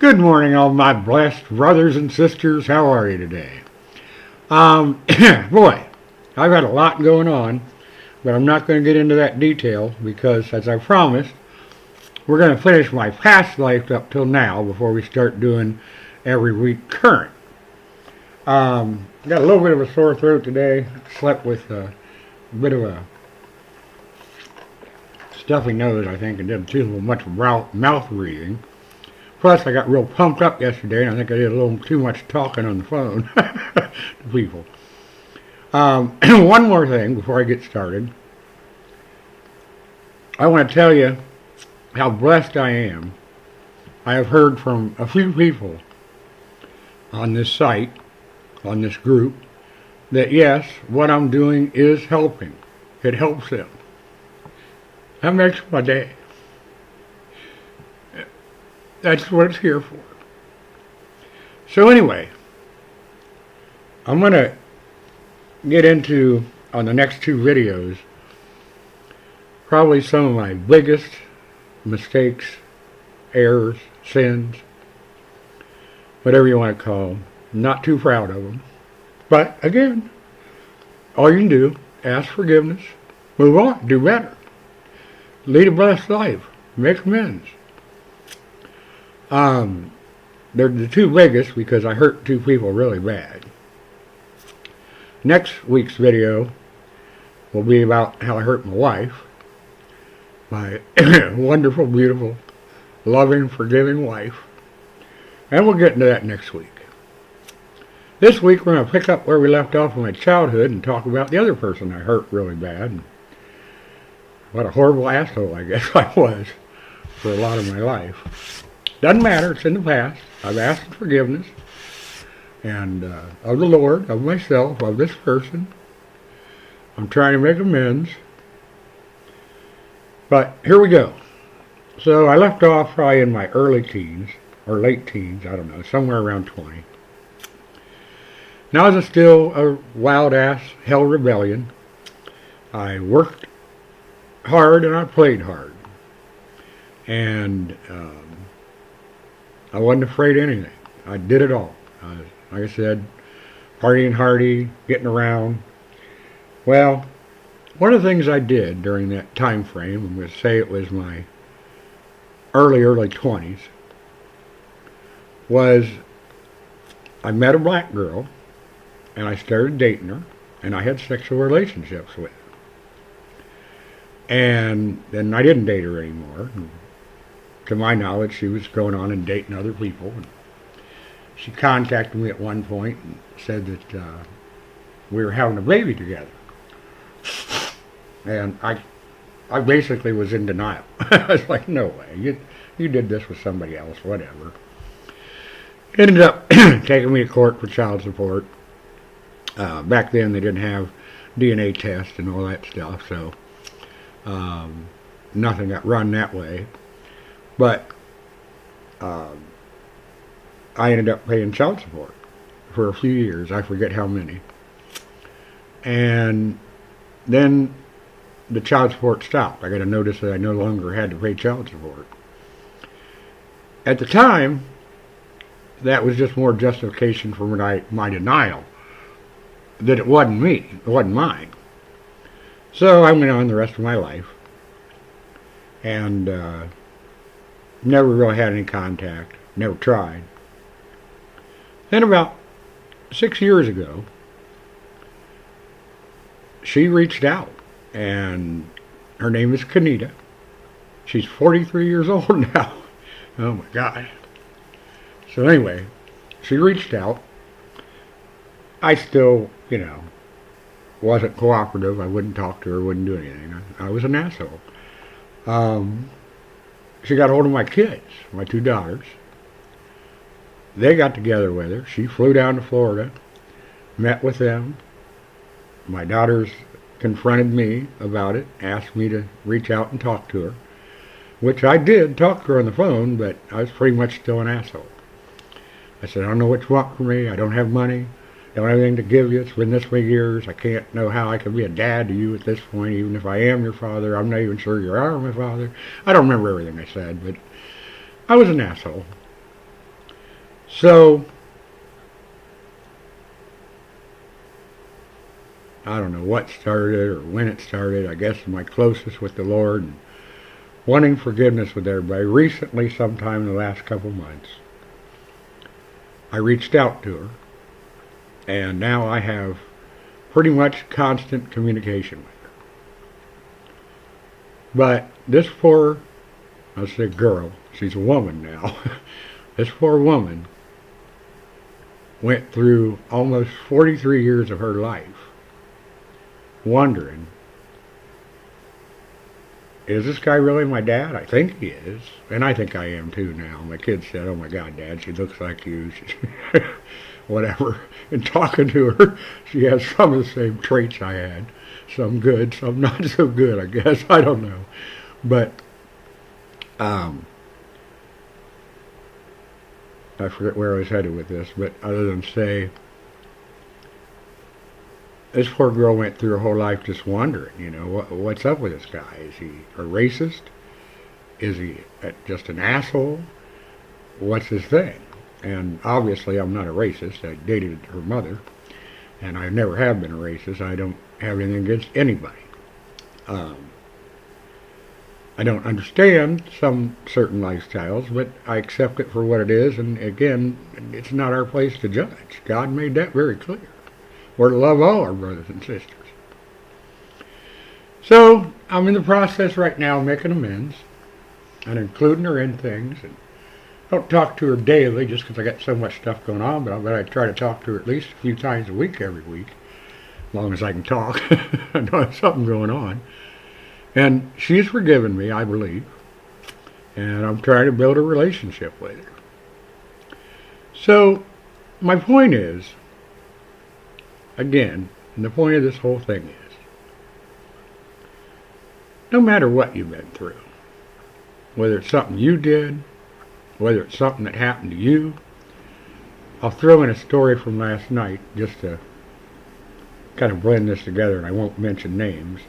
Good morning, all my blessed brothers and sisters. How are you today? Boy, I've got a lot going on, but I'm not going to get into that detail because, as I promised, we're going to finish my past life up till now before we start doing every week current. Got a little bit of a sore throat today. Slept with a bit of a stuffy nose, I think, and did too much mouth breathing. Plus, I got real pumped up yesterday, and I think I did a little too much talking on the phone to people. One more thing before I get started. I want to tell you how blessed I am. I have heard from a few people on this site, on this group, that yes, what I'm doing is helping. It helps them. That makes my day. That's what it's here for. So anyway, I'm going to get into, on the next two videos, probably some of my biggest mistakes, errors, sins, whatever you want to call them. I'm not too proud of them. But again, all you can do, ask forgiveness, move on, do better. Lead a blessed life, make amends. They're the two biggest because I hurt two people really bad. Next week's video will be about how I hurt my wife. My wonderful, beautiful, loving, forgiving wife. And we'll get into that next week. This week we're going to pick up where we left off in my childhood and talk about the other person I hurt really bad. And what a horrible asshole I guess I was for a lot of my life. Doesn't matter, it's in the past. I've asked forgiveness, and of the Lord, of myself, of this person. I'm trying to make amends. But here we go. So I left off probably in my early teens, or late teens, I don't know, somewhere around 20. Now I was still a wild-ass hell rebellion. I worked hard and I played hard. And I wasn't afraid of anything. I did it all. Like I said, partying hardy, getting around. Well, one of the things I did during that time frame, I'm going to say it was my early 20s, was I met a black girl, and I started dating her, and I had sexual relationships with her. And then I didn't date her anymore. To my knowledge, she was going on and dating other people. And she contacted me at one point and said that we were having a baby together. And I basically was in denial. I was like, no way, you did this with somebody else, whatever. Ended up taking me to court for child support. Back then they didn't have DNA tests and all that stuff, so nothing got run that way. But I ended up paying child support for a few years. I forget how many. And then the child support stopped. I got a notice that I no longer had to pay child support. At the time, that was just more justification for my denial that it wasn't me, it wasn't mine. So I went on the rest of my life and never really had any contact, never tried. Then about 6 years ago, she reached out, and her name is Kanita. She's 43 years old now. Oh my God. So anyway, she reached out. I still, wasn't cooperative. I wouldn't talk to her, wouldn't do anything. I was an asshole. She got hold of my kids, my two daughters. They got together with her. She flew down to Florida, met with them. My daughters confronted me about it, asked me to reach out and talk to her, which I did talk to her on the phone, but I was pretty much still an asshole. I said, I don't know what you want from me. I don't have money. Don't have anything to give you. It's been this many years. I can't know how I can be a dad to you at this point. Even if I am your father, I'm not even sure you are my father. I don't remember everything I said, but I was an asshole. So, I don't know what started or when it started. I guess my closest with the Lord and wanting forgiveness with everybody. Recently, sometime in the last couple months, I reached out to her, and now I have pretty much constant communication with her. But this poor, I say girl, she's a woman now, this poor woman went through almost 43 years of her life wondering, is this guy really my dad? I think he is. And I think I am too now. My kids said, oh my God, Dad, she looks like you. Whatever. And talking to her, she has some of the same traits I had. Some good, some not so good, I guess. I don't know. But, I forget where I was headed with this, but other than say, this poor girl went through her whole life just wondering, what's up with this guy? Is he a racist? Is he just an asshole? What's his thing? And obviously I'm not a racist. I dated her mother, and I never have been a racist. I don't have anything against anybody. I don't understand some certain lifestyles, but I accept it for what it is, and again, it's not our place to judge. God made that very clear. We're to love all our brothers and sisters. So, I'm in the process right now of making amends and including her in things. And I don't talk to her daily just because I got so much stuff going on, but I try to talk to her at least a few times a week every week, as long as I can talk. I know I have something going on. And she's forgiven me, I believe. And I'm trying to build a relationship with her. So, my point is, again, and the point of this whole thing is, no matter what you've been through, whether it's something you did, whether it's something that happened to you, I'll throw in a story from last night just to kind of blend this together, and I won't mention names.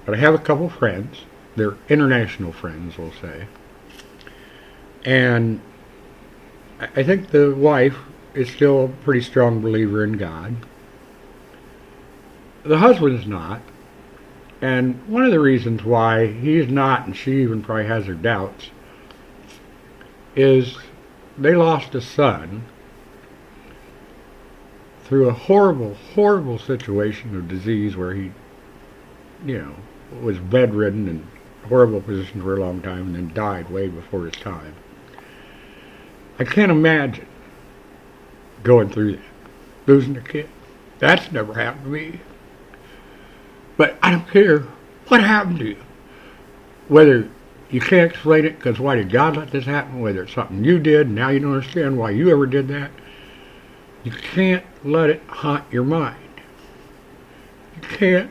But I have a couple friends. They're international friends, we'll say. And I think the wife is still a pretty strong believer in God. The husband's not. And one of the reasons why he's not, and she even probably has her doubts, is they lost a son through a horrible, horrible situation of disease where he, was bedridden and horrible position for a long time and then died way before his time. I can't imagine going through that, losing a kid. That's never happened to me. But I don't care what happened to you. Whether you can't explain it because why did God let this happen, whether it's something you did and now you don't understand why you ever did that, you can't let it haunt your mind. You can't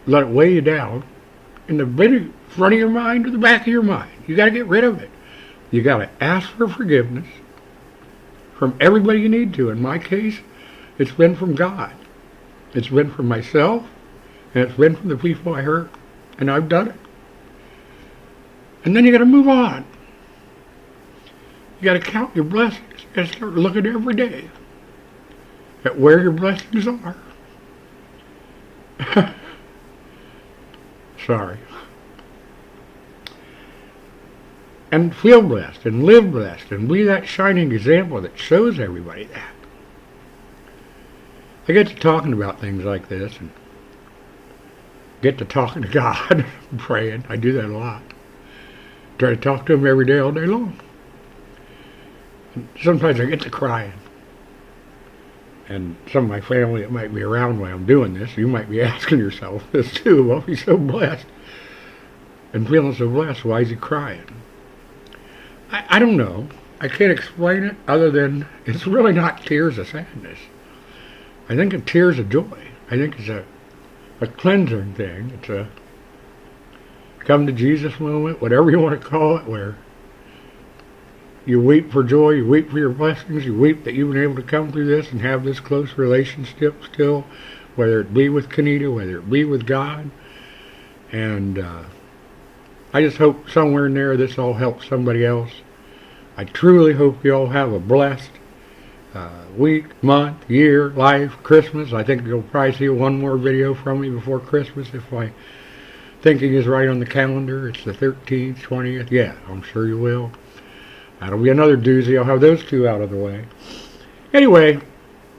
let it weigh you down in the very front of your mind or the back of your mind. You got to get rid of it. You got to ask for forgiveness from everybody you need to. In my case, it's been from God. It's been from myself, and it's been from the people I hurt, and I've done it. And then you got to move on. You got to count your blessings. You got to start looking every day at where your blessings are. Sorry. And feel blessed and live blessed and be that shining example that shows everybody that. I get to talking about things like this and get to talking to God and praying. I do that a lot. Try to talk to Him every day, all day long. And sometimes I get to crying. And some of my family that might be around while I'm doing this, you might be asking yourself this too. Well, he's so blessed and feeling so blessed, why is he crying? I don't know. I can't explain it other than it's really not tears of sadness. I think it's tears of joy. I think it's a cleansing thing. It's a come to Jesus moment, whatever you want to call it, where you weep for joy, you weep for your blessings, you weep that you've been able to come through this and have this close relationship still, whether it be with Kenita, whether it be with God. And I just hope somewhere in there this all helps somebody else. I truly hope you all have a blessed week, month, year, life, Christmas. I think you'll probably see one more video from me before Christmas if my thinking is right on the calendar. It's the 13th, 20th. Yeah, I'm sure you will. That'll be another doozy. I'll have those two out of the way. Anyway,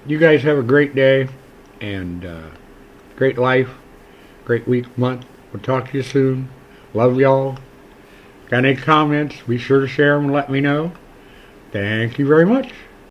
you guys have a great day and great life, great week, month. We'll talk to you soon. Love y'all. Got any comments? Be sure to share them and let me know. Thank you very much.